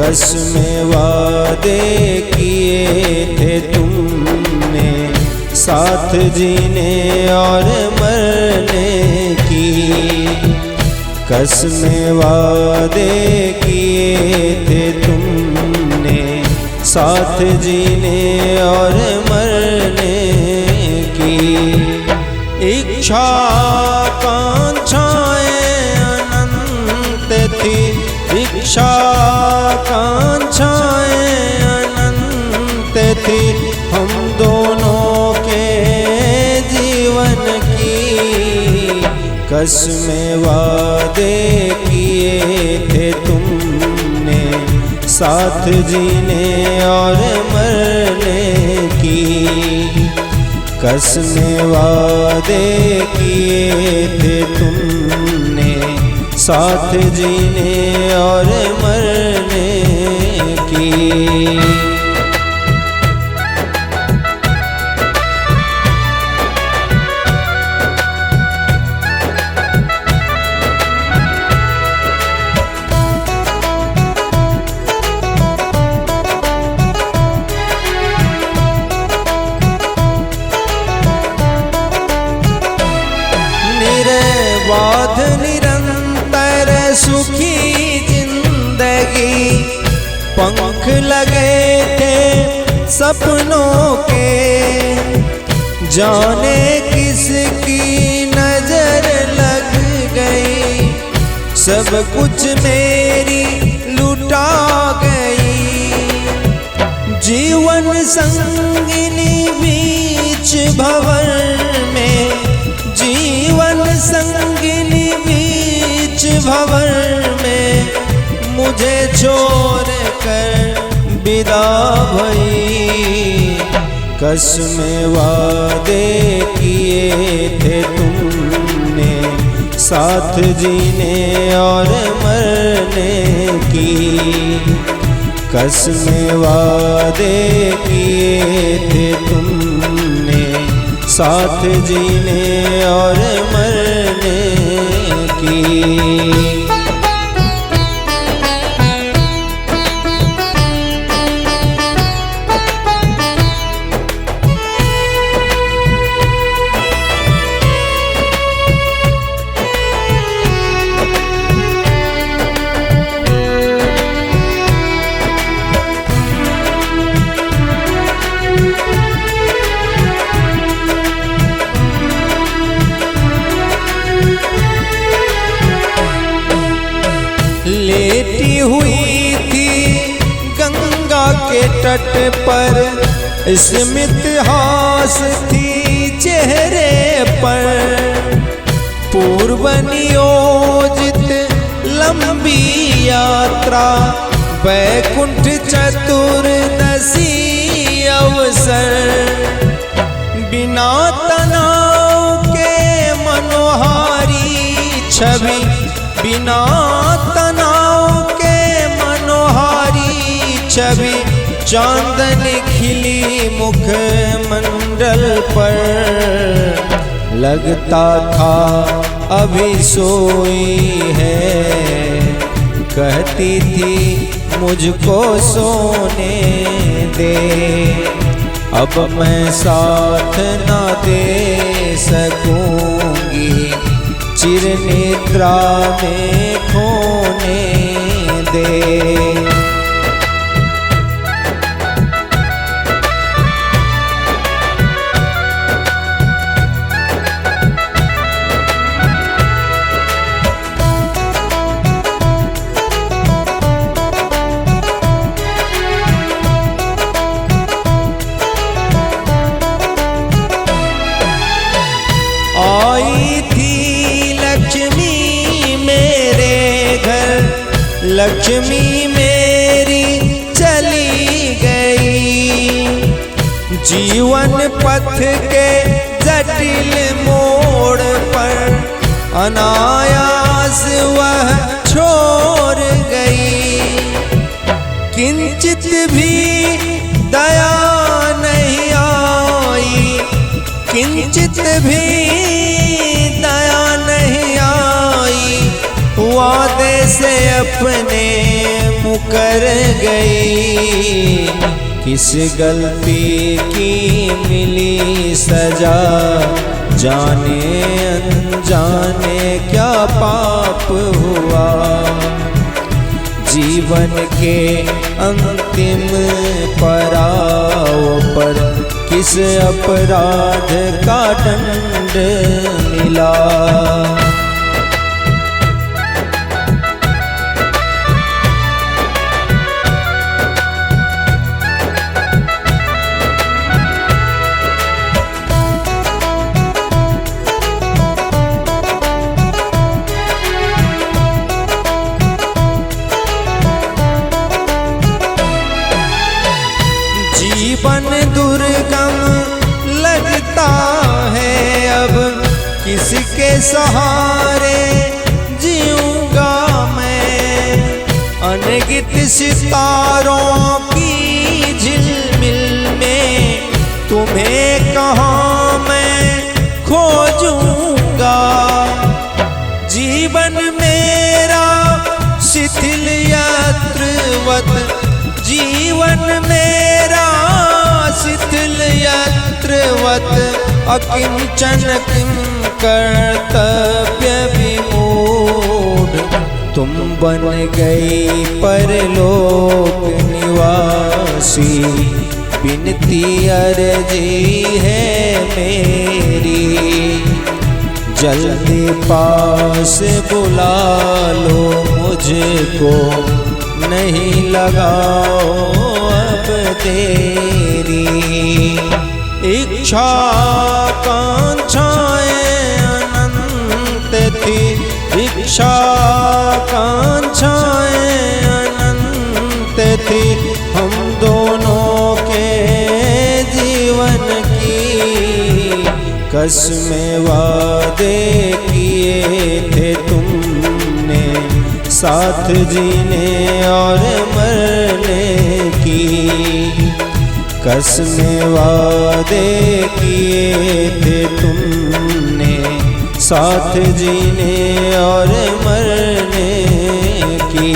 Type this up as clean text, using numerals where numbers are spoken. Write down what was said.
कसमें वादे किए थे तुमने, साथ जीने और मरने की। कसमें वादे किए थे तुमने, साथ जीने और मरने की। इच्छा आकांक्षाएं अनंत थी, इच्छा आकांक्षाएं अनंत थी हम दोनों के जीवन की। कसमें वादे किए थे तुमने, साथ जीने और मरने की। कसमें वादे किए थे तुमने, साथ जीने और मरने की। निर्बाध निरंतर सुखी जिंदगी, पंख लगे थे सपनों के। जाने किसकी नजर लग गई, सब कुछ मेरी लुटा गई। जीवन संगिनी बीच भंवर में, जीवन संगिनी बीच भंवर में, मुझे छोड़ कर विदा भई। कसमें वादे किए थे तुमने, साथ जीने और मरने की। कसमें वादे किए थे तुमने, साथ जीने और मरने की। लेटी हुई थी गंगा के तट पर, स्मित हास थी चेहरे पर। पूर्व नियोजित लंबी यात्रा, वैकुंठ चतुर्दशी अवसर। बिना तनाव के मनोहारी छवि, बिना तनाव के मनोहारी छवि। चांदन खिली मुख मंडल पर, लगता था अभी सोई है। कहती थी मुझको सोने दे, अब मैं साथ ना दे सकूंगी। चिर निद्रा में खोने दे। आई थी लक्ष्मी मेरे घर, लक्ष्मी मेरी चली गई। जीवन पथ के जटिल मोड़ पर, अनायास वह छोड़ गई। किंचित भी दया नहीं आई, किंचित भी दया नहीं आई। वादे से अपने मुख कर गई, किस गलती की मिली सजा, जाने अनजाने क्या पाप हुआ। जीवन के अंतिम पड़ाव पर किस अपराध का दंड मिला। जीवन दुर्गम लगता है, अब किसके सहारे जीऊंगा मैं। अनगित सितारों की झिलमिल में तुम्हें कहाँ मैं खोजूंगा। जीवन मेरा शिथिल यत्रवत, जीवन मेरा शिथिल यत्रवत, अकिंचन किं कर्तव्य विमूढ़। तुम बन गई परलोक निवासी, बिनती अर्जी है मेरी। जल्दी पास बुला लो मुझको, नहीं लगाओ अब देरी। इच्छा कांक्षाएं अनंत थी, इच्छा कांक्षाएं अनंत थी, हम दोनों के जीवन की। कसमें वादे किए थे तुमने, साथ जीने और मरने की। कसमें वादे किए थे तुमने, साथ जीने और मरने की।